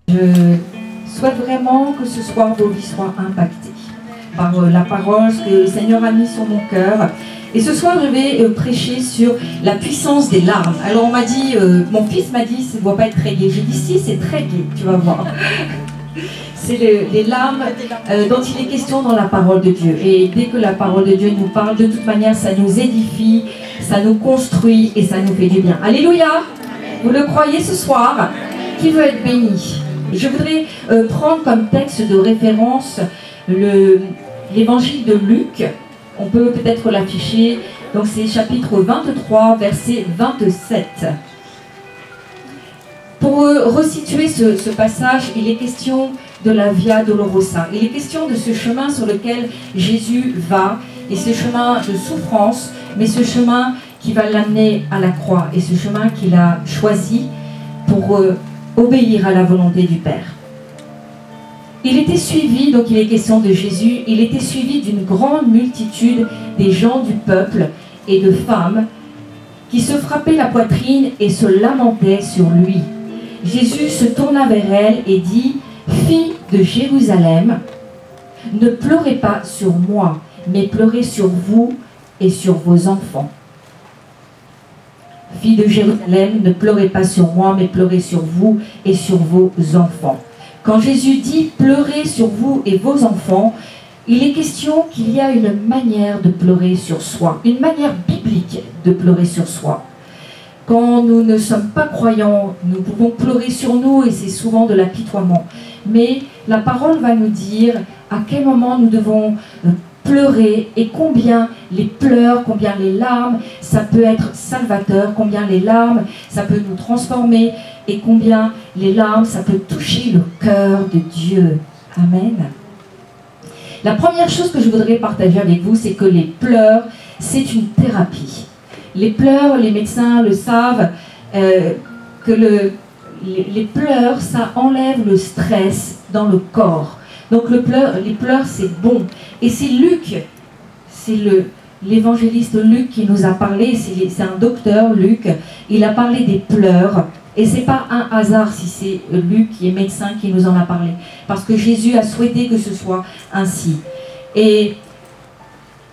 Je souhaite vraiment que ce soir vos vies soient impactées par la parole, ce que le Seigneur a mis sur mon cœur. Et ce soir, je vais prêcher sur la puissance des larmes. Alors on m'a dit, mon fils m'a dit, ça ne doit pas être très gai. J'ai dit, si, c'est très gai, tu vas voir. C'est les larmes dont il est question dans la parole de Dieu. Et dès que la parole de Dieu nous parle, de toute manière, ça nous édifie, ça nous construit et ça nous fait du bien. Alléluia! Vous le croyez ce soir? Qui veut être béni? Je voudrais prendre comme texte de référence l'évangile de Luc. On peut peut-être l'afficher. Donc c'est chapitre 23, verset 27. Pour resituer ce passage, il est question de la Via Dolorosa. Il est question de ce chemin sur lequel Jésus va, et ce chemin de souffrance, mais ce chemin qui va l'amener à la croix, et ce chemin qu'il a choisi pour obéir à la volonté du Père. Il était suivi, donc il est question de Jésus, il était suivi d'une grande multitude des gens du peuple et de femmes qui se frappaient la poitrine et se lamentaient sur lui. Jésus se tourna vers elle et dit: « Fille de Jérusalem, ne pleurez pas sur moi, mais pleurez sur vous et sur vos enfants. Fille de Jérusalem, ne pleurez pas sur moi, mais pleurez sur vous et sur vos enfants. » Quand Jésus dit « pleurez sur vous et vos enfants », il est question qu'il y a une manière de pleurer sur soi, une manière biblique de pleurer sur soi. Quand nous ne sommes pas croyants, nous pouvons pleurer sur nous et c'est souvent de l'apitoiement. Mais la parole va nous dire à quel moment nous devons pleurer et combien les pleurs, combien les larmes, ça peut être salvateur, combien les larmes, ça peut nous transformer et combien les larmes, ça peut toucher le cœur de Dieu. Amen. La première chose que je voudrais partager avec vous, c'est que les pleurs, c'est une thérapie. Les pleurs, les médecins le savent, que les pleurs, ça enlève le stress dans le corps. Donc les pleurs, c'est bon. Et c'est Luc, c'est l'évangéliste Luc qui nous a parlé, c'est un docteur, Luc, il a parlé des pleurs. Et ce n'est pas un hasard si c'est Luc qui est médecin qui nous en a parlé. Parce que Jésus a souhaité que ce soit ainsi. Et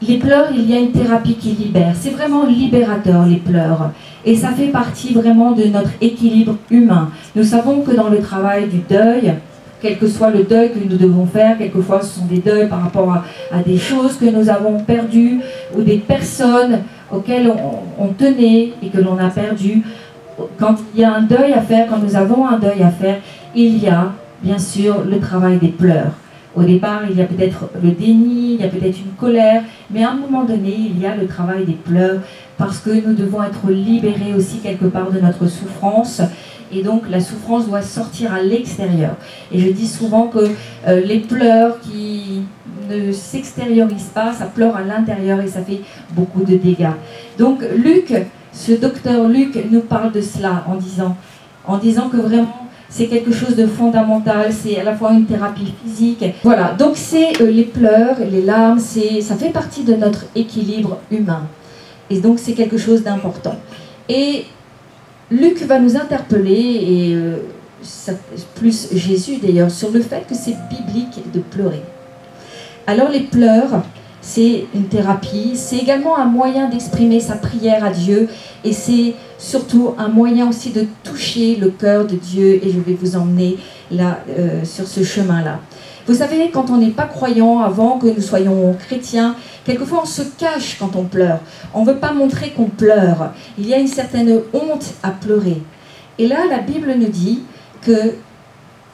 les pleurs, il y a une thérapie qui libère. C'est vraiment libérateur, les pleurs. Et ça fait partie vraiment de notre équilibre humain. Nous savons que dans le travail du deuil, quel que soit le deuil que nous devons faire, quelquefois ce sont des deuils par rapport à des choses que nous avons perdues ou des personnes auxquelles on tenait et que l'on a perdues. Quand il y a un deuil à faire, quand nous avons un deuil à faire, il y a bien sûr le travail des pleurs. Au départ, il y a peut-être le déni, il y a peut-être une colère, mais à un moment donné, il y a le travail des pleurs parce que nous devons être libérés aussi quelque part de notre souffrance. Et donc la souffrance doit sortir à l'extérieur. Et je dis souvent que les pleurs qui ne s'extériorisent pas, ça pleure à l'intérieur et ça fait beaucoup de dégâts. Donc Luc, ce docteur Luc nous parle de cela en disant que vraiment c'est quelque chose de fondamental, c'est à la fois une thérapie physique. Voilà, donc c'est les pleurs, les larmes, ça fait partie de notre équilibre humain. Et donc c'est quelque chose d'important. Et Luc va nous interpeller, et plus Jésus d'ailleurs, sur le fait que c'est biblique de pleurer. Alors les pleurs, c'est une thérapie, c'est également un moyen d'exprimer sa prière à Dieu et c'est surtout un moyen aussi de toucher le cœur de Dieu et je vais vous emmener là sur ce chemin-là. Vous savez, quand on n'est pas croyant, avant que nous soyons chrétiens, quelquefois on se cache quand on pleure. On ne veut pas montrer qu'on pleure. Il y a une certaine honte à pleurer. Et là, la Bible nous dit que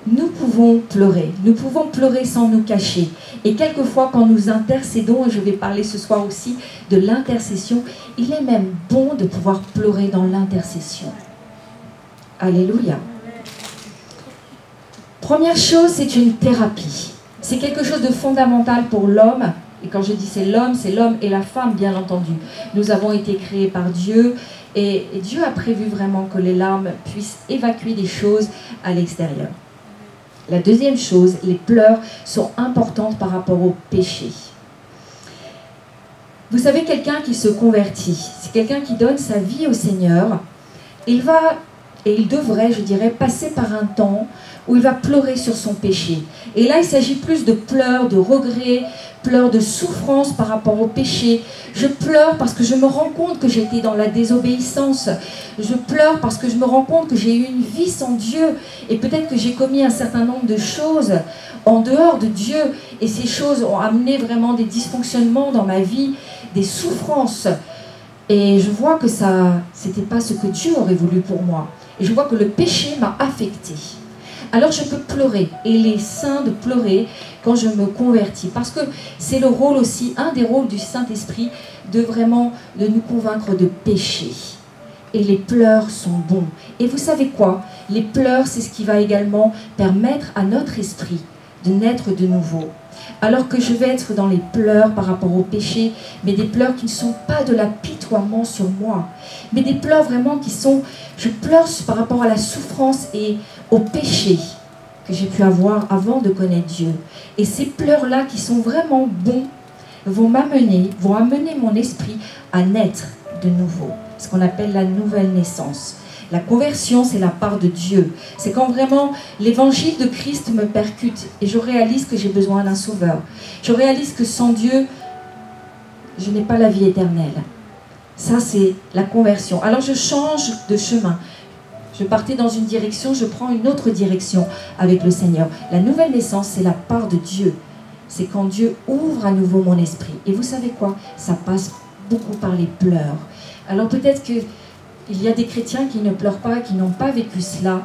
nous pouvons pleurer sans nous cacher. Et quelquefois, quand nous intercédons, et je vais parler ce soir aussi de l'intercession, il est même bon de pouvoir pleurer dans l'intercession. Alléluia. Première chose, c'est une thérapie. C'est quelque chose de fondamental pour l'homme. Et quand je dis c'est l'homme et la femme, bien entendu. Nous avons été créés par Dieu et Dieu a prévu vraiment que les larmes puissent évacuer des choses à l'extérieur. La deuxième chose, les pleurs sont importantes par rapport au péché. Vous savez, quelqu'un qui se convertit, c'est quelqu'un qui donne sa vie au Seigneur, il va et il devrait, je dirais, passer par un temps où il va pleurer sur son péché. Et là, il s'agit plus de pleurs, de regrets, pleurs de souffrance par rapport au péché. Je pleure parce que je me rends compte que j'ai été dans la désobéissance. Je pleure parce que je me rends compte que j'ai eu une vie sans Dieu. Et peut-être que j'ai commis un certain nombre de choses en dehors de Dieu. Et ces choses ont amené vraiment des dysfonctionnements dans ma vie, des souffrances. Et je vois que ça, c'était pas ce que Dieu aurait voulu pour moi. Et je vois que le péché m'a affectée. Alors je peux pleurer, et il est sain de pleurer quand je me convertis, parce que c'est le rôle aussi, un des rôles du Saint-Esprit, de nous convaincre de péché. Et les pleurs sont bons. Et vous savez quoi? Les pleurs, c'est ce qui va également permettre à notre esprit de naître de nouveau. Alors que je vais être dans les pleurs par rapport au péché, mais des pleurs qui ne sont pas de l'apitoiement sur moi, mais des pleurs vraiment qui sont, je pleure par rapport à la souffrance et au péché que j'ai pu avoir avant de connaître Dieu. Et ces pleurs-là qui sont vraiment bons vont amener mon esprit à naître de nouveau, ce qu'on appelle la nouvelle naissance. La conversion, c'est la part de Dieu. C'est quand vraiment l'évangile de Christ me percute et je réalise que j'ai besoin d'un sauveur. Je réalise que sans Dieu, je n'ai pas la vie éternelle. Ça, c'est la conversion. Alors je change de chemin. Je partais dans une direction, je prends une autre direction avec le Seigneur. La nouvelle naissance, c'est la part de Dieu. C'est quand Dieu ouvre à nouveau mon esprit. Et vous savez quoi? Ça passe beaucoup par les pleurs. Alors peut-être que il y a des chrétiens qui ne pleurent pas, qui n'ont pas vécu cela,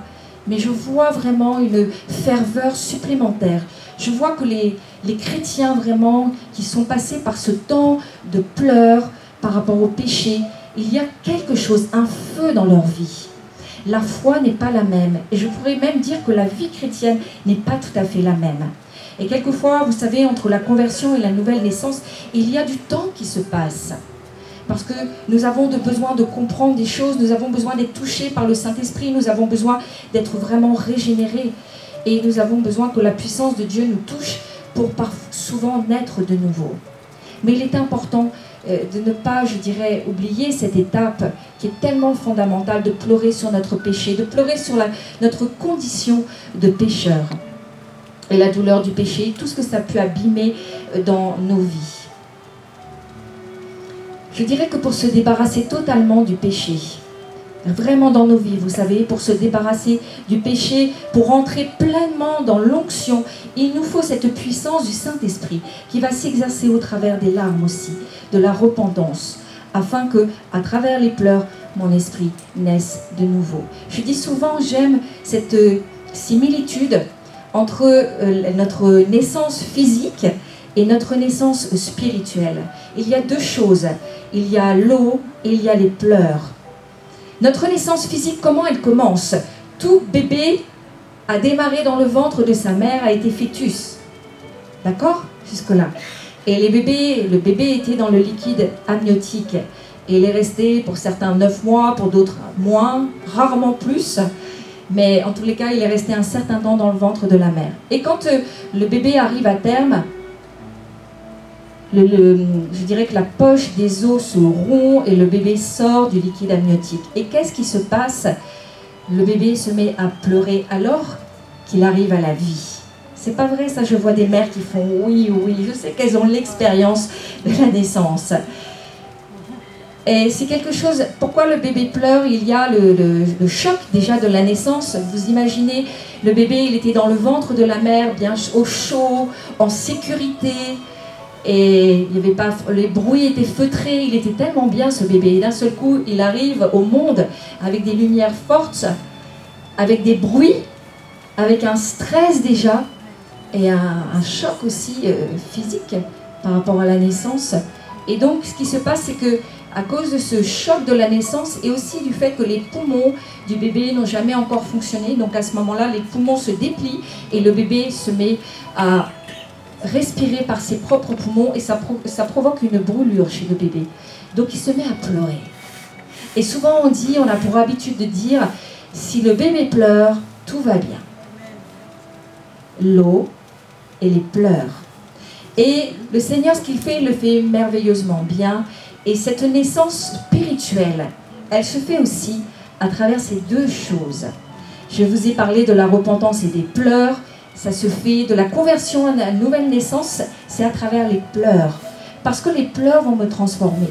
mais je vois vraiment une ferveur supplémentaire. Je vois que les chrétiens vraiment qui sont passés par ce temps de pleurs par rapport au péché, il y a quelque chose, un feu dans leur vie. La foi n'est pas la même. Et je pourrais même dire que la vie chrétienne n'est pas tout à fait la même. Et quelquefois, vous savez, entre la conversion et la nouvelle naissance, il y a du temps qui se passe. Parce que nous avons besoin de comprendre des choses, nous avons besoin d'être touchés par le Saint-Esprit, nous avons besoin d'être vraiment régénérés. Et nous avons besoin que la puissance de Dieu nous touche pour souvent naître de nouveau. Mais il est important de ne pas, je dirais, oublier cette étape qui est tellement fondamentale, de pleurer sur notre péché, de pleurer sur notre condition de pécheur. Et la douleur du péché, tout ce que ça a pu abîmer dans nos vies. Je dirais que pour se débarrasser totalement du péché, vraiment dans nos vies, vous savez, pour se débarrasser du péché, pour entrer pleinement dans l'onction, il nous faut cette puissance du Saint-Esprit qui va s'exercer au travers des larmes aussi, de la repentance, afin que, à travers les pleurs, mon esprit naisse de nouveau. Je dis souvent, j'aime cette similitude entre notre naissance physique et notre naissance spirituelle. Il y a deux choses. Il y a l'eau et il y a les pleurs. Notre naissance physique, comment elle commence? Tout bébé a démarré dans le ventre de sa mère, a été fœtus. D'accord? Jusque-là. Et le bébé était dans le liquide amniotique. Et il est resté pour certains 9 mois, pour d'autres moins, rarement plus. Mais en tous les cas, il est resté un certain temps dans le ventre de la mère. Et quand le bébé arrive à terme, je dirais que la poche des os se rompt et le bébé sort du liquide amniotique. Et qu'est-ce qui se passe? Le bébé se met à pleurer alors qu'il arrive à la vie. C'est pas vrai ça, je vois des mères qui font oui, oui, je sais qu'elles ont l'expérience de la naissance. Et c'est quelque chose, pourquoi le bébé pleure? Il y a le choc déjà de la naissance. Vous imaginez, le bébé, il était dans le ventre de la mère, bien au chaud, en sécurité. Et il y avait pas, les bruits étaient feutrés, il était tellement bien ce bébé. Et d'un seul coup, il arrive au monde avec des lumières fortes, avec des bruits, avec un stress déjà, et un choc aussi physique par rapport à la naissance. Et donc, ce qui se passe, c'est que à cause de ce choc de la naissance et aussi du fait que les poumons du bébé n'ont jamais encore fonctionné, donc à ce moment-là, les poumons se déplient et le bébé se met à respirer par ses propres poumons et ça provoque une brûlure chez le bébé. Donc il se met à pleurer. Et souvent on a pour habitude de dire, si le bébé pleure, tout va bien. L'eau et les pleurs. Et le Seigneur, ce qu'il fait, il le fait merveilleusement bien. Et cette naissance spirituelle, elle se fait aussi à travers ces deux choses. Je vous ai parlé de la repentance et des pleurs. Ça se fait de la conversion à la nouvelle naissance, c'est à travers les pleurs. Parce que les pleurs vont me transformer.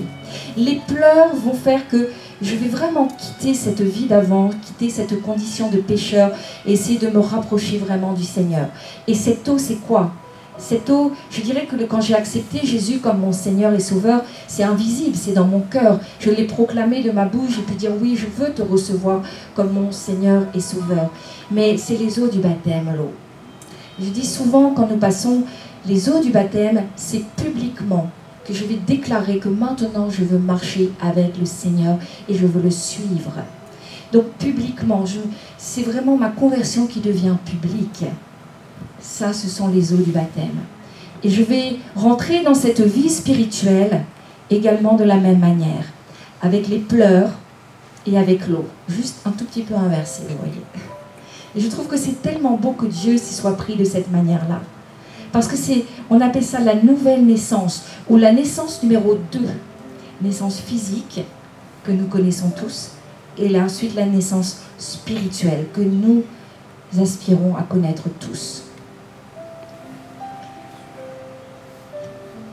Les pleurs vont faire que je vais vraiment quitter cette vie d'avant, quitter cette condition de pécheur, et essayer de me rapprocher vraiment du Seigneur. Et cette eau, c'est quoi? Cette eau, je dirais que quand j'ai accepté Jésus comme mon Seigneur et Sauveur, c'est invisible, c'est dans mon cœur. Je l'ai proclamé de ma bouche, j'ai pu dire oui, je veux te recevoir comme mon Seigneur et Sauveur. Mais c'est les eaux du baptême, l'eau. Je dis souvent, quand nous passons les eaux du baptême, c'est publiquement que je vais déclarer que maintenant je veux marcher avec le Seigneur et je veux le suivre. Donc publiquement, c'est vraiment ma conversion qui devient publique. Ça, ce sont les eaux du baptême. Et je vais rentrer dans cette vie spirituelle également de la même manière, avec les pleurs et avec l'eau. Juste un tout petit peu inversé, vous voyez. Et je trouve que c'est tellement beau que Dieu s'y soit pris de cette manière-là. Parce que on appelle ça la nouvelle naissance, ou la naissance numéro 2. Naissance physique, que nous connaissons tous, et là, ensuite la naissance spirituelle, que nous aspirons à connaître tous.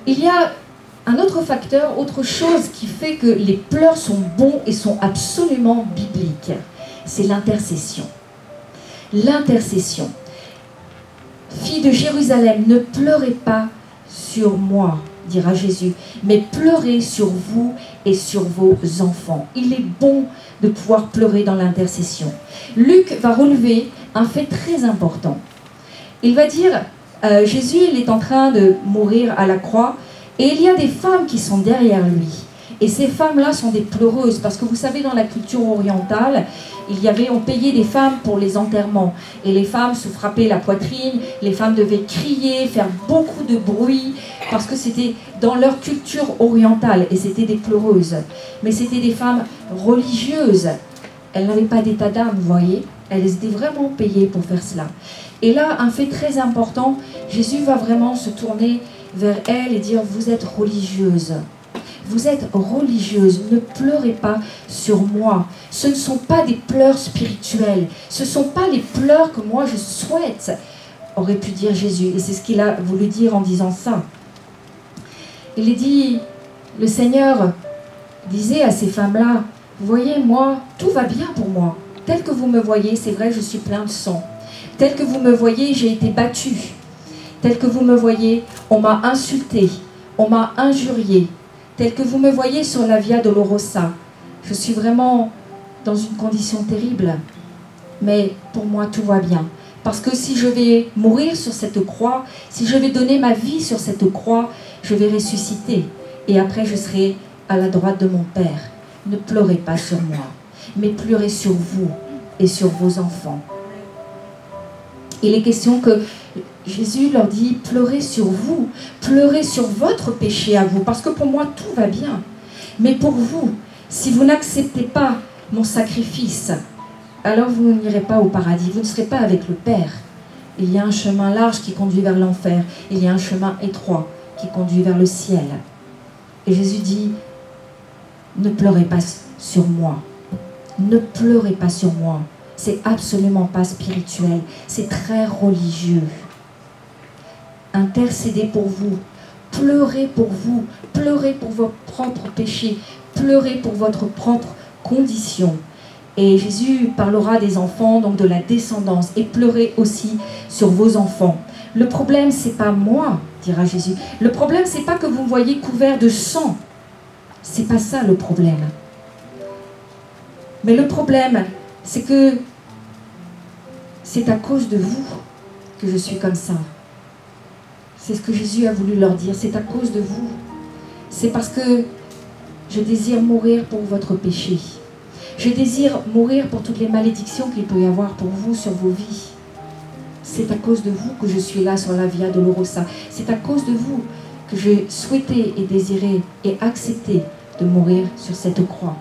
Il y a un autre facteur, autre chose qui fait que les pleurs sont bons et sont absolument bibliques. C'est l'intercession. L'intercession. Filles de Jérusalem, ne pleurez pas sur moi, dira Jésus, mais pleurez sur vous et sur vos enfants. Il est bon de pouvoir pleurer dans l'intercession. Luc va relever un fait très important. Il va dire, Jésus il est en train de mourir à la croix, et il y a des femmes qui sont derrière lui. Et ces femmes-là sont des pleureuses, parce que vous savez, dans la culture orientale, on payait des femmes pour les enterrements. Et les femmes se frappaient la poitrine, les femmes devaient crier, faire beaucoup de bruit, parce que c'était dans leur culture orientale, et c'était des pleureuses. Mais c'était des femmes religieuses. Elles n'avaient pas d'état d'âme, vous voyez. Elles étaient vraiment payées pour faire cela. Et là, un fait très important, Jésus va vraiment se tourner vers elles et dire, vous êtes religieuses. Vous êtes religieuses, ne pleurez pas sur moi. Ce ne sont pas des pleurs spirituels. Ce ne sont pas les pleurs que moi je souhaite, aurait pu dire Jésus. Et c'est ce qu'il a voulu dire en disant ça. Il a dit, le Seigneur disait à ces femmes-là, vous voyez, moi, tout va bien pour moi. Tel que vous me voyez, c'est vrai, je suis plein de sang. Tel que vous me voyez, j'ai été battu. Tel que vous me voyez, on m'a insulté, on m'a injurié. Tel que vous me voyez sur la Via Dolorosa, je suis vraiment dans une condition terrible. Mais pour moi, tout va bien. Parce que si je vais mourir sur cette croix, si je vais donner ma vie sur cette croix, je vais ressusciter. Et après, je serai à la droite de mon Père. Ne pleurez pas sur moi, mais pleurez sur vous et sur vos enfants. Il est question que Jésus leur dit, pleurez sur vous, pleurez sur votre péché à vous, parce que pour moi, tout va bien. Mais pour vous, si vous n'acceptez pas mon sacrifice, alors vous n'irez pas au paradis, vous ne serez pas avec le Père. Il y a un chemin large qui conduit vers l'enfer, il y a un chemin étroit qui conduit vers le ciel. Et Jésus dit, ne pleurez pas sur moi, ne pleurez pas sur moi. C'est absolument pas spirituel, c'est très religieux. Intercédez pour vous, pleurez pour vous, pleurez pour vos propres péchés, pleurez pour votre propre condition. Et Jésus parlera des enfants, donc de la descendance, et pleurez aussi sur vos enfants. Le problème, c'est pas moi, dira Jésus. Le problème, c'est pas que vous me voyez couvert de sang. C'est pas ça le problème. Mais le problème, c'est que c'est à cause de vous que je suis comme ça. C'est ce que Jésus a voulu leur dire. C'est à cause de vous. C'est parce que je désire mourir pour votre péché. Je désire mourir pour toutes les malédictions qu'il peut y avoir pour vous sur vos vies. C'est à cause de vous que je suis là sur la Via Dolorosa. C'est à cause de vous que j'ai souhaité et désiré et accepté de mourir sur cette croix.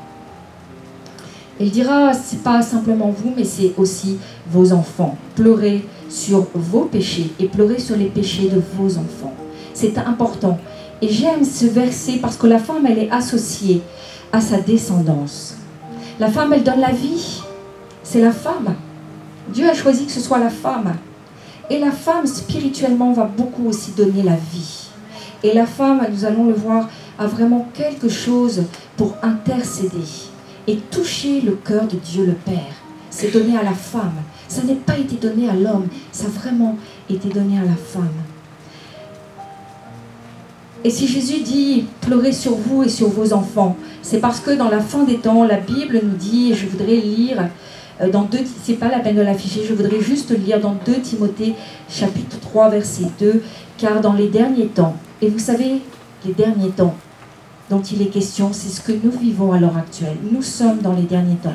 Il dira, c'est pas simplement vous, mais c'est aussi vos enfants. Pleurez sur vos péchés et pleurez sur les péchés de vos enfants. C'est important. Et j'aime ce verset parce que la femme, elle est associée à sa descendance. La femme, elle donne la vie. C'est la femme. Dieu a choisi que ce soit la femme. Et la femme, spirituellement, va beaucoup aussi donner la vie. Et la femme, nous allons le voir, a vraiment quelque chose pour intercéder et toucher le cœur de Dieu le Père. C'est donné à la femme. Ça n'a pas été donné à l'homme, ça a vraiment été donné à la femme. Et si Jésus dit « pleurez sur vous et sur vos enfants », c'est parce que dans la fin des temps, la Bible nous dit, et je voudrais lire, c'est pas la peine de l'afficher, je voudrais juste lire dans 2 Timothée, chapitre 3, verset 2, « Car dans les derniers temps », et vous savez, les derniers temps dont il est question, c'est ce que nous vivons à l'heure actuelle. Nous sommes dans les derniers temps.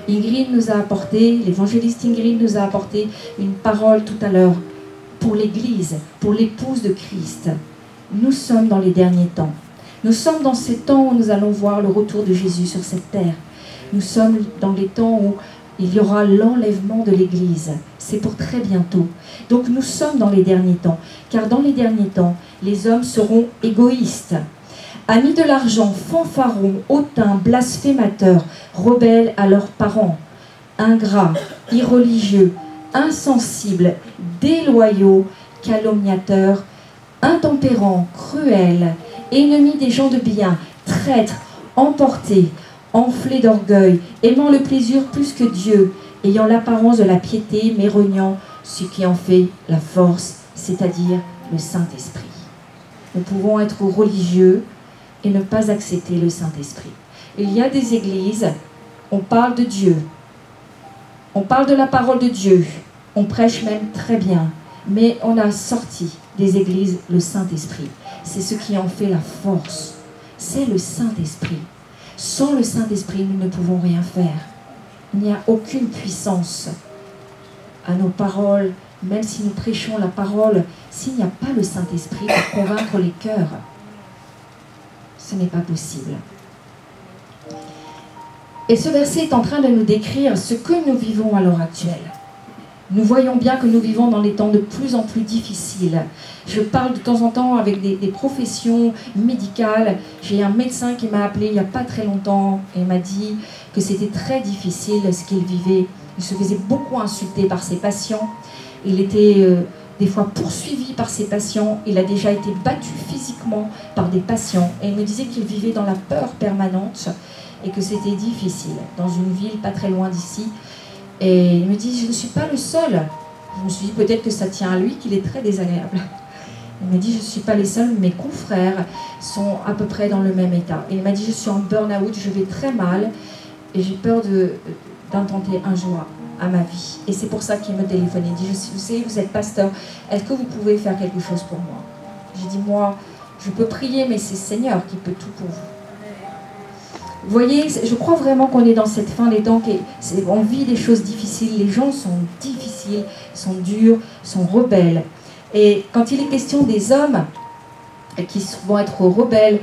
Ingrid nous a apporté, l'évangéliste Ingrid nous a apporté une parole tout à l'heure pour l'Église, pour l'épouse de Christ. Nous sommes dans les derniers temps. Nous sommes dans ces temps où nous allons voir le retour de Jésus sur cette terre. Nous sommes dans les temps où il y aura l'enlèvement de l'Église. C'est pour très bientôt. Donc nous sommes dans les derniers temps. Car dans les derniers temps, les hommes seront égoïstes, amis de l'argent, fanfarons, hautains, blasphémateurs, rebelles à leurs parents, ingrats, irreligieux, insensibles, déloyaux, calomniateurs, intempérants, cruels, ennemis des gens de bien, traîtres, emportés, enflés d'orgueil, aimant le plaisir plus que Dieu, ayant l'apparence de la piété, mais reniant ce qui en fait la force, c'est-à-dire le Saint-Esprit. Nous pouvons être religieux et ne pas accepter le Saint-Esprit. Il y a des églises, on parle de Dieu, on parle de la parole de Dieu, on prêche même très bien, mais on a sorti des églises le Saint-Esprit. C'est ce qui en fait la force. C'est le Saint-Esprit. Sans le Saint-Esprit, nous ne pouvons rien faire. Il n'y a aucune puissance à nos paroles, même si nous prêchons la parole, s'il n'y a pas le Saint-Esprit pour convaincre les cœurs, ce n'est pas possible. Et ce verset est en train de nous décrire ce que nous vivons à l'heure actuelle. Nous voyons bien que nous vivons dans des temps de plus en plus difficiles. Je parle de temps en temps avec des professions médicales. J'ai un médecin qui m'a appelé il n'y a pas très longtemps et m'a dit que c'était très difficile ce qu'il vivait. Il se faisait beaucoup insulter par ses patients. Il était des fois poursuivi par ses patients. Il a déjà été battu physiquement par des patients. Et il me disait qu'il vivait dans la peur permanente et que c'était difficile dans une ville pas très loin d'ici. Et il me dit, je ne suis pas le seul. Je me suis dit, peut-être que ça tient à lui, qu'il est très désagréable. Il me dit, je ne suis pas les seuls, mes confrères sont à peu près dans le même état. Et il m'a dit, je suis en burn-out, je vais très mal et j'ai peur d'intenter un jour à ma vie. Et c'est pour ça qu'il me téléphone. Il dit, vous savez, vous êtes pasteur, est-ce que vous pouvez faire quelque chose pour moi? J'ai dit, moi, je peux prier, mais c'est Seigneur qui peut tout pour vous. Vous voyez, je crois vraiment qu'on est dans cette fin des temps, on vit des choses difficiles, les gens sont difficiles, sont durs, sont rebelles. Et quand il est question des hommes qui vont être rebelles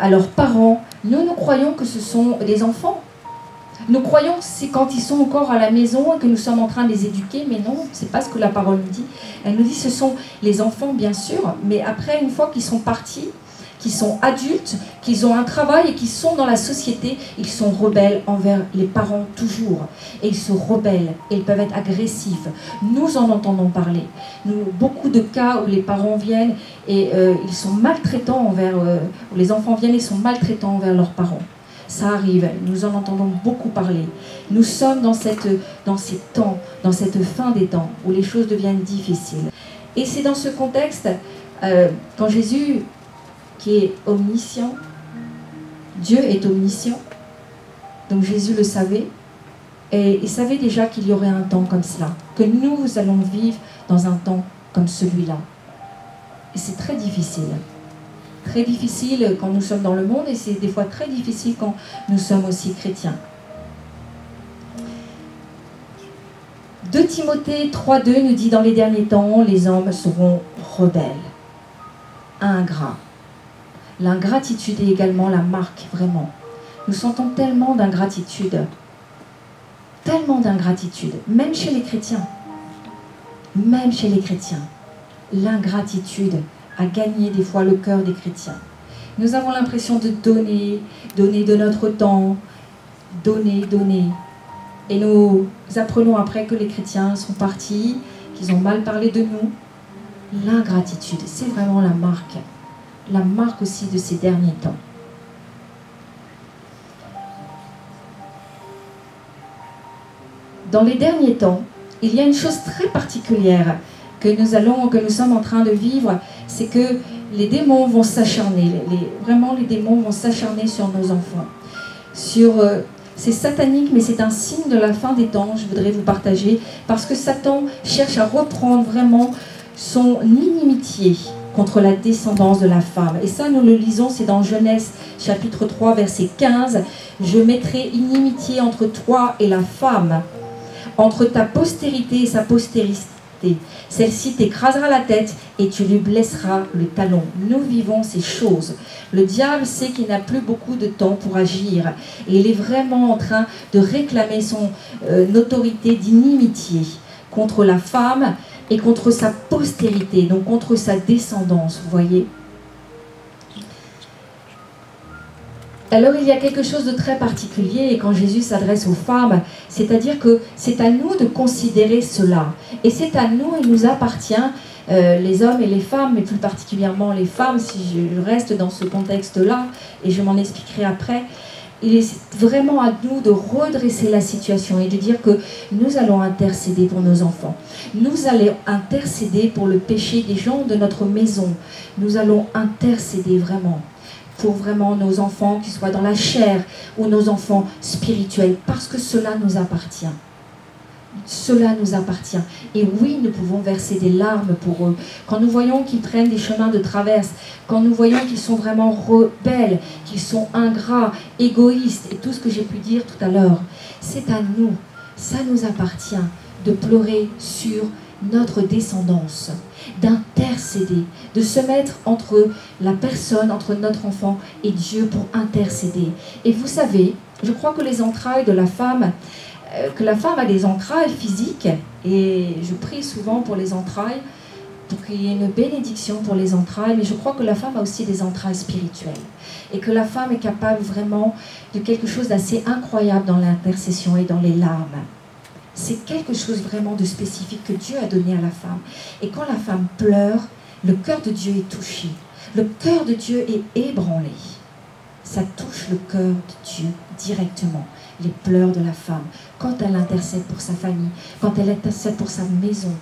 à leurs parents, nous croyons que ce sont des enfants. Nous croyons que c'est quand ils sont encore à la maison et que nous sommes en train de les éduquer, mais non, c'est pas ce que la parole nous dit. Elle nous dit que ce sont les enfants, bien sûr, mais après, une fois qu'ils sont partis, qui sont adultes, qu'ils ont un travail et qui sont dans la société, ils sont rebelles envers les parents toujours. Et ils sont rebelles et ils peuvent être agressifs. Nous en entendons parler. Beaucoup de cas où les parents viennent et ils sont maltraitants envers... où les enfants viennent et sont maltraitants envers leurs parents. Ça arrive, nous en entendons beaucoup parler. Nous sommes dans ces temps, dans cette fin des temps, où les choses deviennent difficiles. Et c'est dans ce contexte, quand Jésus... qui est omniscient. Dieu est omniscient. Donc Jésus le savait. Et il savait déjà qu'il y aurait un temps comme cela. Que nous allons vivre dans un temps comme celui-là. Et c'est très difficile. Très difficile quand nous sommes dans le monde et c'est des fois très difficile quand nous sommes aussi chrétiens. 2 Timothée 3,2 nous dit dans les derniers temps, les hommes seront rebelles, ingrats. L'ingratitude est également la marque, vraiment. Nous sentons tellement d'ingratitude, même chez les chrétiens. Même chez les chrétiens, l'ingratitude a gagné des fois le cœur des chrétiens. Nous avons l'impression de donner de notre temps, donner, donner. Et nous apprenons après que les chrétiens sont partis, qu'ils ont mal parlé de nous. L'ingratitude, c'est vraiment la marque aussi de ces derniers temps. Dans les derniers temps, il y a une chose très particulière que nous sommes en train de vivre, c'est que les démons vont s'acharner, vraiment les démons vont s'acharner sur nos enfants. C'est satanique, mais c'est un signe de la fin des temps, je voudrais vous partager, parce que Satan cherche à reprendre vraiment son inimitié contre la descendance de la femme. Et ça, nous le lisons, c'est dans Genèse chapitre 3, verset 15. « Je mettrai inimitié entre toi et la femme, entre ta postérité et sa postérité. Celle-ci t'écrasera la tête et tu lui blesseras le talon. » Nous vivons ces choses. Le diable sait qu'il n'a plus beaucoup de temps pour agir. Et il est vraiment en train de réclamer son autorité d'inimitié contre la femme et contre sa postérité, donc contre sa descendance, vous voyez. Alors il y a quelque chose de très particulier et quand Jésus s'adresse aux femmes, c'est-à-dire que c'est à nous de considérer cela. Et c'est à nous, il nous appartient, les hommes et les femmes, mais plus particulièrement les femmes, si je reste dans ce contexte-là, et je m'en expliquerai après, il est vraiment à nous de redresser la situation et de dire que nous allons intercéder pour nos enfants. Nous allons intercéder pour le péché des gens de notre maison. Nous allons intercéder vraiment pour vraiment nos enfants qui soient dans la chair ou nos enfants spirituels, parce que cela nous appartient. Cela nous appartient. Et oui, nous pouvons verser des larmes pour eux. Quand nous voyons qu'ils prennent des chemins de traverse, quand nous voyons qu'ils sont vraiment rebelles, qu'ils sont ingrats, égoïstes, et tout ce que j'ai pu dire tout à l'heure, c'est à nous, ça nous appartient de pleurer sur notre descendance, d'intercéder, de se mettre entre la personne, entre notre enfant et Dieu pour intercéder. Et vous savez, je crois que les entrailles de la femme, que la femme a des entrailles physiques, et je prie souvent pour les entrailles, pour qu'il y ait une bénédiction pour les entrailles, mais je crois que la femme a aussi des entrailles spirituelles, et que la femme est capable vraiment de quelque chose d'assez incroyable dans l'intercession et dans les larmes. C'est quelque chose vraiment de spécifique que Dieu a donné à la femme. Et quand la femme pleure, le cœur de Dieu est touché. Le cœur de Dieu est ébranlé. Ça touche le cœur de Dieu directement. Les pleurs de la femme, quand elle intercède pour sa famille, quand elle intercède pour sa maison,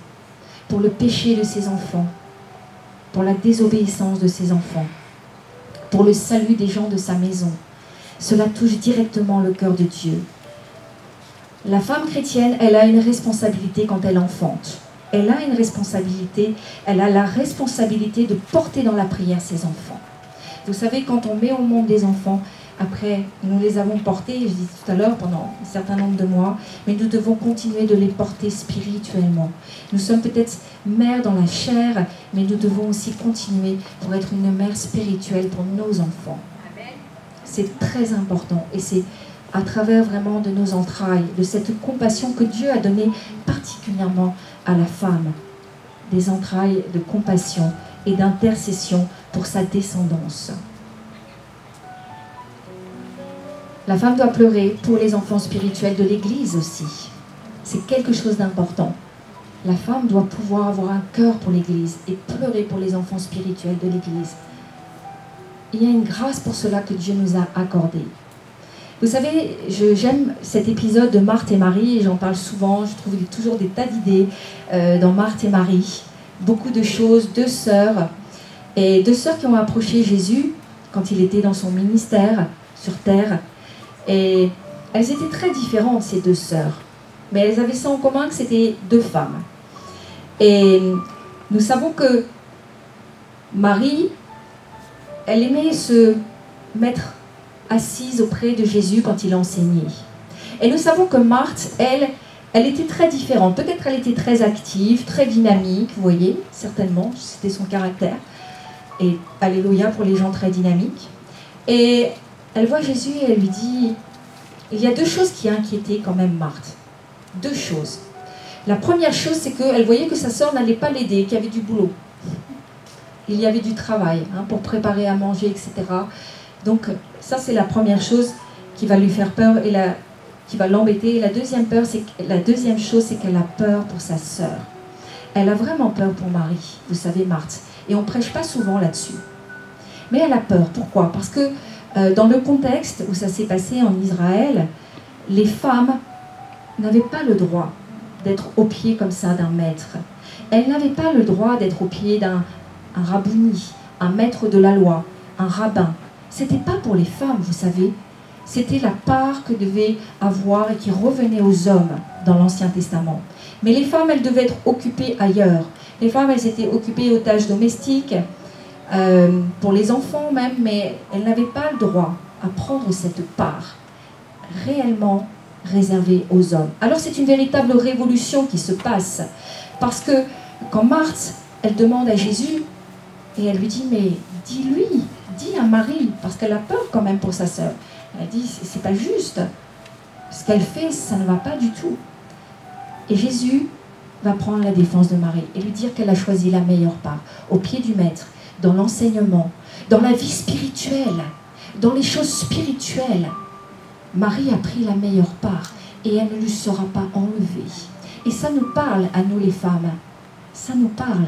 pour le péché de ses enfants, pour la désobéissance de ses enfants, pour le salut des gens de sa maison. Cela touche directement le cœur de Dieu. La femme chrétienne, elle a une responsabilité quand elle enfante. Elle a une responsabilité, elle a la responsabilité de porter dans la prière ses enfants. Vous savez, quand on met au monde des enfants, après, nous les avons portés, je dis tout à l'heure, pendant un certain nombre de mois, mais nous devons continuer de les porter spirituellement. Nous sommes peut-être mères dans la chair, mais nous devons aussi continuer pour être une mère spirituelle pour nos enfants. C'est très important et c'est à travers vraiment de nos entrailles, de cette compassion que Dieu a donnée particulièrement à la femme, des entrailles de compassion et d'intercession pour sa descendance. La femme doit pleurer pour les enfants spirituels de l'Église aussi. C'est quelque chose d'important. La femme doit pouvoir avoir un cœur pour l'Église et pleurer pour les enfants spirituels de l'Église. Il y a une grâce pour cela que Dieu nous a accordée. Vous savez, j'aime cet épisode de Marthe et Marie, et j'en parle souvent, je trouve toujours des tas d'idées dans Marthe et Marie. Beaucoup de choses, deux sœurs qui ont approché Jésus quand il était dans son ministère sur terre. Et elles étaient très différentes, ces deux sœurs. Mais elles avaient ça en commun que c'était deux femmes. Et nous savons que Marie, elle aimait se mettre assise auprès de Jésus quand il enseignait. Et nous savons que Marthe, elle était très différente. Peut-être elle était très active, très dynamique, vous voyez, certainement, c'était son caractère. Et alléluia pour les gens très dynamiques. Et elle voit Jésus et elle lui dit, il y a deux choses qui inquiétaient quand même Marthe. Deux choses. La première chose, c'est qu'elle voyait que sa sœur n'allait pas l'aider, qu'il y avait du boulot. Il y avait du travail pour préparer à manger, etc. Donc ça, c'est la première chose qui va lui faire peur et qui va l'embêter. La deuxième chose, c'est qu'elle a peur pour sa sœur. Elle a vraiment peur pour Marie, vous savez, Marthe. Et on ne prêche pas souvent là-dessus. Mais elle a peur. Pourquoi? Parce que dans le contexte où ça s'est passé en Israël, les femmes n'avaient pas le droit d'être au pied comme ça d'un maître. Elles n'avaient pas le droit d'être au pied d'un rabouni, un maître de la loi, un rabbin. C'était pas pour les femmes, vous savez. C'était la part que devaient avoir et qui revenait aux hommes dans l'Ancien Testament. Mais les femmes, elles devaient être occupées ailleurs. Les femmes, elles étaient occupées aux tâches domestiques, pour les enfants même, mais elles n'avaient pas le droit à prendre cette part réellement réservée aux hommes. Alors c'est une véritable révolution qui se passe, parce que quand Marthe, elle demande à Jésus, et elle lui dit, mais dis-lui, dis à Marie, parce qu'elle a peur quand même pour sa sœur. Elle dit, c'est pas juste, ce qu'elle fait, ça ne va pas du tout. Et Jésus va prendre la défense de Marie et lui dire qu'elle a choisi la meilleure part, au pied du maître, dans l'enseignement, dans la vie spirituelle, dans les choses spirituelles. Marie a pris la meilleure part et elle ne lui sera pas enlevée. Et ça nous parle à nous les femmes. Ça nous parle.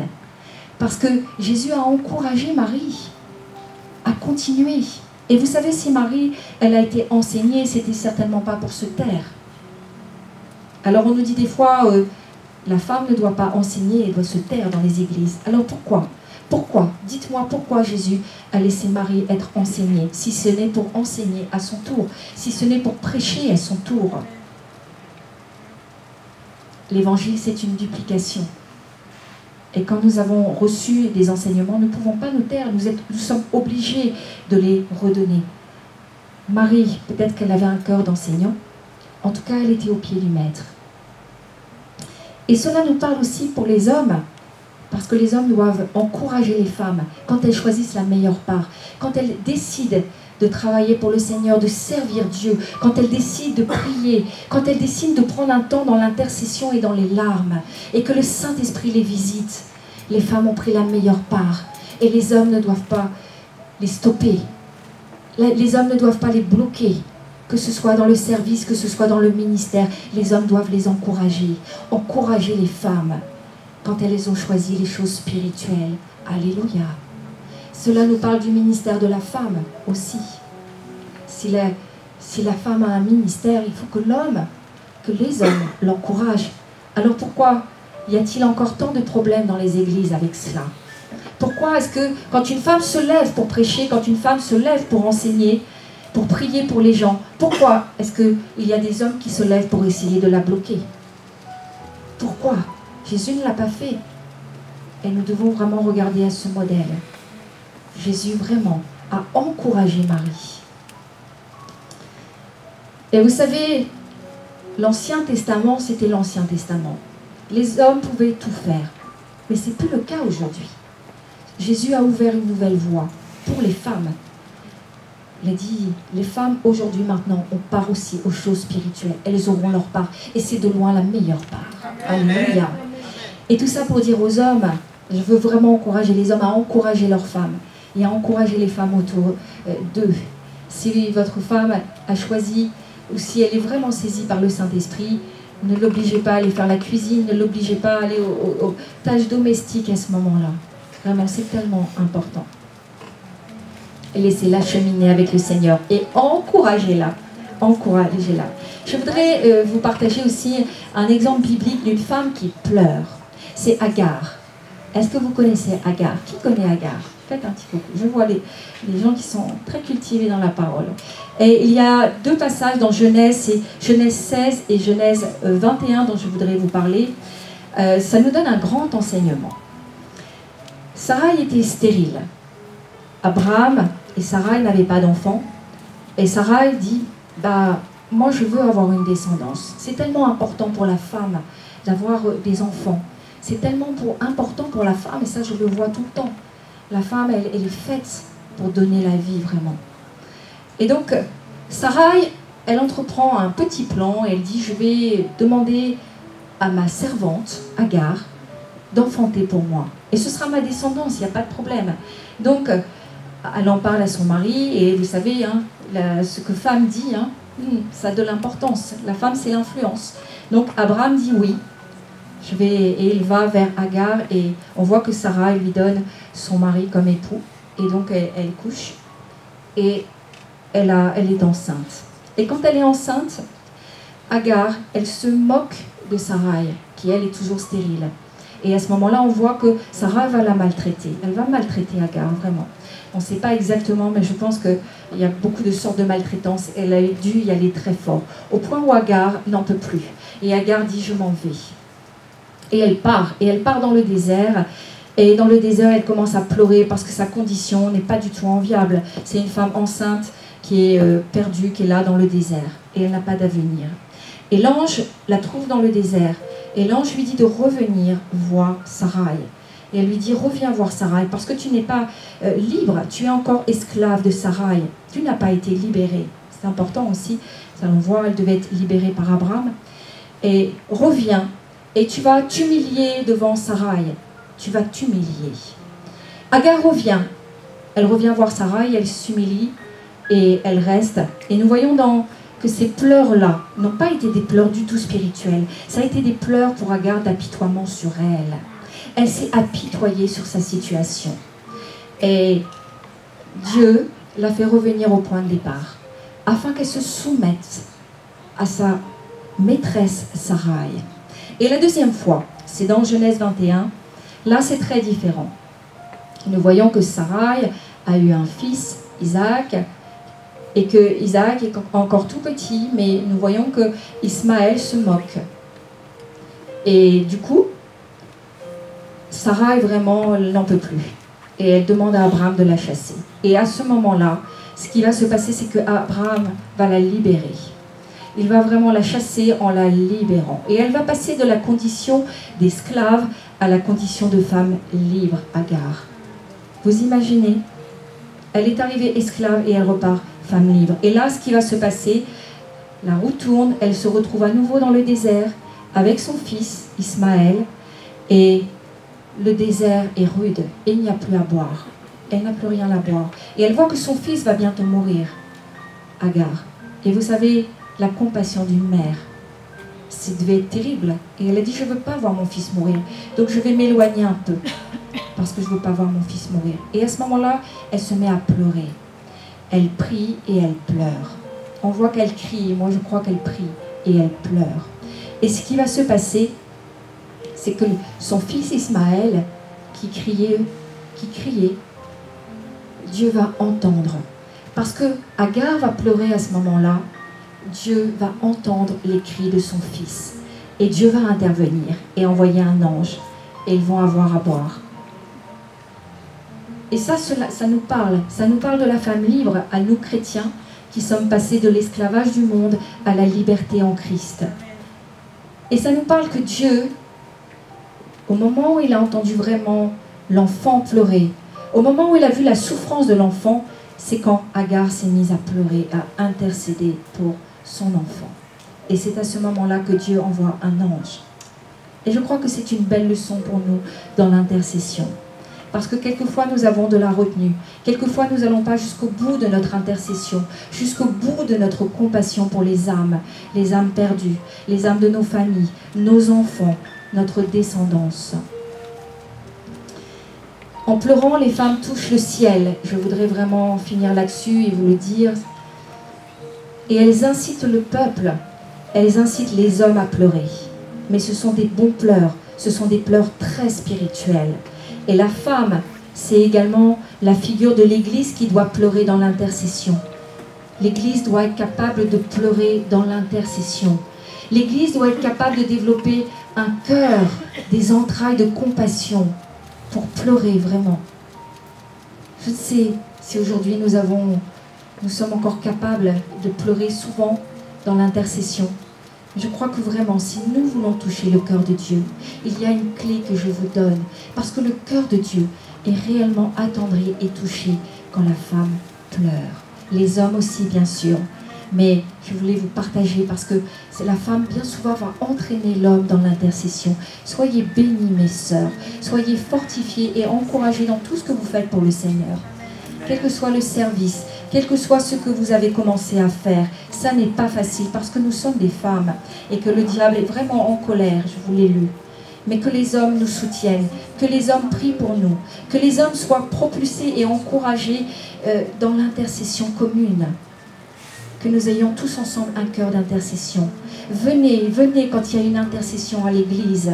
Parce que Jésus a encouragé Marie à continuer. Et vous savez, si Marie, elle a été enseignée, c'était certainement pas pour se taire. Alors on nous dit des fois, la femme ne doit pas enseigner, elle doit se taire dans les églises. Alors pourquoi? Pourquoi? Dites-moi pourquoi Jésus a laissé Marie être enseignée, si ce n'est pour enseigner à son tour, si ce n'est pour prêcher à son tour. L'évangile, c'est une duplication. Et quand nous avons reçu des enseignements, nous ne pouvons pas nous taire, nous sommes obligés de les redonner. Marie, peut-être qu'elle avait un cœur d'enseignant, en tout cas, elle était au pied du maître. Et cela nous parle aussi pour les hommes, parce que les hommes doivent encourager les femmes quand elles choisissent la meilleure part, quand elles décident de travailler pour le Seigneur, de servir Dieu, quand elles décident de prier, quand elles décident de prendre un temps dans l'intercession et dans les larmes, et que le Saint-Esprit les visite. Les femmes ont pris la meilleure part, et les hommes ne doivent pas les stopper. Les hommes ne doivent pas les bloquer, que ce soit dans le service, que ce soit dans le ministère. Les hommes doivent les encourager, encourager les femmes quand elles ont choisi les choses spirituelles. Alléluia. Cela nous parle du ministère de la femme aussi. Si la femme a un ministère, il faut que les hommes l'encouragent. Alors pourquoi y a-t-il encore tant de problèmes dans les églises avec cela? Pourquoi est-ce que quand une femme se lève pour prêcher, quand une femme se lève pour enseigner, pour prier pour les gens, pourquoi est-ce qu'il y a des hommes qui se lèvent pour essayer de la bloquer? Pourquoi? Jésus ne l'a pas fait. Et nous devons vraiment regarder à ce modèle. Jésus vraiment a encouragé Marie. Et vous savez, l'Ancien Testament, c'était l'Ancien Testament. Les hommes pouvaient tout faire. Mais ce n'est plus le cas aujourd'hui. Jésus a ouvert une nouvelle voie pour les femmes. Il a dit, les femmes aujourd'hui maintenant, on part aussi aux choses spirituelles. Elles auront leur part. Et c'est de loin la meilleure part. Alléluia. Et tout ça pour dire aux hommes, je veux vraiment encourager les hommes à encourager leurs femmes et à encourager les femmes autour d'eux. Si votre femme a choisi, ou si elle est vraiment saisie par le Saint-Esprit, ne l'obligez pas à aller faire la cuisine, ne l'obligez pas à aller aux tâches domestiques à ce moment-là. Vraiment, c'est tellement important. Et laissez-la cheminer avec le Seigneur et encouragez-la. Encouragez-la. Je voudrais vous partager aussi un exemple biblique d'une femme qui pleure. C'est Agar. Est-ce que vous connaissez Agar? Qui connaît Agar? Faites un petit coucou. Je vois les gens qui sont très cultivés dans la parole. Et il y a deux passages dans Genèse, c'est Genèse 16 et Genèse 21 dont je voudrais vous parler. Ça nous donne un grand enseignement. Sarai était stérile. Abraham et Sarai n'avaient pas d'enfants. Et Sarai dit, moi je veux avoir une descendance. C'est tellement important pour la femme d'avoir des enfants. C'est tellement important pour la femme, et ça je le vois tout le temps. La femme, elle est faite pour donner la vie vraiment. Et donc, Sarai, elle entreprend un petit plan, et elle dit, je vais demander à ma servante, Agar, d'enfanter pour moi. Et ce sera ma descendance, il n'y a pas de problème. Donc, elle en parle à son mari, et vous savez, hein, ce que femme dit, hein, ça a de l'importance. La femme, c'est l'influence. Donc Abraham dit oui. Et il va vers Agar, et on voit que Sarah lui donne son mari comme époux. Et donc elle couche, et elle est enceinte. Et quand elle est enceinte, Agar, elle se moque de Sarai, qui elle est toujours stérile. Et à ce moment-là, on voit que Sarah va la maltraiter. Elle va maltraiter Agar, vraiment. On ne sait pas exactement, mais je pense qu'il y a beaucoup de sortes de maltraitance. Elle a dû y aller très fort, au point où Agar n'en peut plus. Et Agar dit, je m'en vais. Et elle part dans le désert. Et dans le désert, elle commence à pleurer parce que sa condition n'est pas du tout enviable. C'est une femme enceinte qui est perdue, qui est là dans le désert. Et elle n'a pas d'avenir. Et l'ange la trouve dans le désert. Et l'ange lui dit de revenir voir Sarai. Et elle lui dit, reviens voir Sarai, parce que tu n'es pas libre, tu es encore esclave de Sarai. Tu n'as pas été libérée. C'est important aussi, nous allons voir, elle devait être libérée par Abraham. Et reviens, et tu vas t'humilier devant Sarai. Tu vas t'humilier. Agar revient. Elle revient voir Sarai, elle s'humilie, et elle reste. Et nous voyons que ces pleurs-là n'ont pas été des pleurs du tout spirituels. Ça a été des pleurs pour Agar d'apitoiement sur elle. Elle s'est apitoyée sur sa situation. Et Dieu l'a fait revenir au point de départ, afin qu'elle se soumette à sa maîtresse Sarai. Et la deuxième fois, c'est dans Genèse 21, là c'est très différent. Nous voyons que Sarai a eu un fils, Isaac, et que Isaac est encore tout petit, mais nous voyons que Ismaël se moque. Et du coup, Sarah vraiment n'en peut plus. Et elle demande à Abraham de la chasser. Et à ce moment-là, ce qui va se passer, c'est que Abraham va la libérer. Il va vraiment la chasser en la libérant. Et elle va passer de la condition d'esclave à la condition de femme libre, Agar. Vous imaginez? Elle est arrivée esclave et elle repart femme libre. Et là, ce qui va se passer, la roue tourne, elle se retrouve à nouveau dans le désert avec son fils, Ismaël, et le désert est rude et il n'y a plus à boire. Elle n'a plus rien à boire. Et elle voit que son fils va bientôt mourir, Agar. Et vous savez, la compassion d'une mère, ça devait être terrible. Et elle a dit, je ne veux pas voir mon fils mourir, donc je vais m'éloigner un peu, parce que je ne veux pas voir mon fils mourir. Et à ce moment-là, elle se met à pleurer. Elle prie et elle pleure. On voit qu'elle crie, moi je crois qu'elle prie et elle pleure. Et ce qui va se passer, c'est que son fils Ismaël, qui criait, Dieu va entendre. Parce que Agar va pleurer à ce moment-là, Dieu va entendre les cris de son fils. Et Dieu va intervenir et envoyer un ange. Et ils vont avoir à boire. Et ça nous parle. Ça nous parle de la femme libre, à nous chrétiens, qui sommes passés de l'esclavage du monde à la liberté en Christ. Et ça nous parle que Dieu, au moment où il a entendu vraiment l'enfant pleurer, au moment où il a vu la souffrance de l'enfant, c'est quand Agar s'est mise à pleurer, à intercéder pour son enfant. Et c'est à ce moment-là que Dieu envoie un ange. Et je crois que c'est une belle leçon pour nous dans l'intercession. Parce que quelquefois nous avons de la retenue. Quelquefois nous n'allons pas jusqu'au bout de notre intercession, jusqu'au bout de notre compassion pour les âmes perdues, les âmes de nos familles, nos enfants, notre descendance. En pleurant, les femmes touchent le ciel. Je voudrais vraiment finir là-dessus et vous le dire. Et elles incitent le peuple, elles incitent les hommes à pleurer. Mais ce sont des bons pleurs, ce sont des pleurs très spirituels. Et la femme, c'est également la figure de l'Église qui doit pleurer dans l'intercession. L'Église doit être capable de pleurer dans l'intercession. L'Église doit être capable de développer un cœur, des entrailles de compassion pour pleurer vraiment. Je ne sais si aujourd'hui nous sommes encore capables de pleurer souvent dans l'intercession. Je crois que vraiment, si nous voulons toucher le cœur de Dieu, il y a une clé que je vous donne. Parce que le cœur de Dieu est réellement attendri et touché quand la femme pleure. Les hommes aussi, bien sûr. Mais je voulais vous partager parce que la femme, bien souvent, va entraîner l'homme dans l'intercession. Soyez bénis, mes sœurs. Soyez fortifiés et encouragés dans tout ce que vous faites pour le Seigneur. quel que soit le service, quel que soit ce que vous avez commencé à faire. Ça n'est pas facile parce que nous sommes des femmes et que le diable est vraiment en colère, je vous l'ai lu. Mais que les hommes nous soutiennent, que les hommes prient pour nous, que les hommes soient propulsés et encouragés dans l'intercession commune. Que nous ayons tous ensemble un cœur d'intercession. Venez, venez quand il y a une intercession à l'église.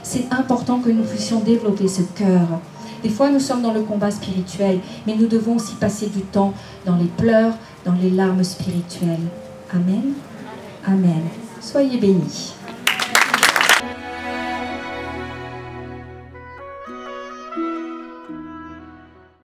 C'est important que nous puissions développer ce cœur. Des fois, nous sommes dans le combat spirituel, mais nous devons aussi passer du temps dans les pleurs, dans les larmes spirituelles. Amen. Amen. Soyez bénis.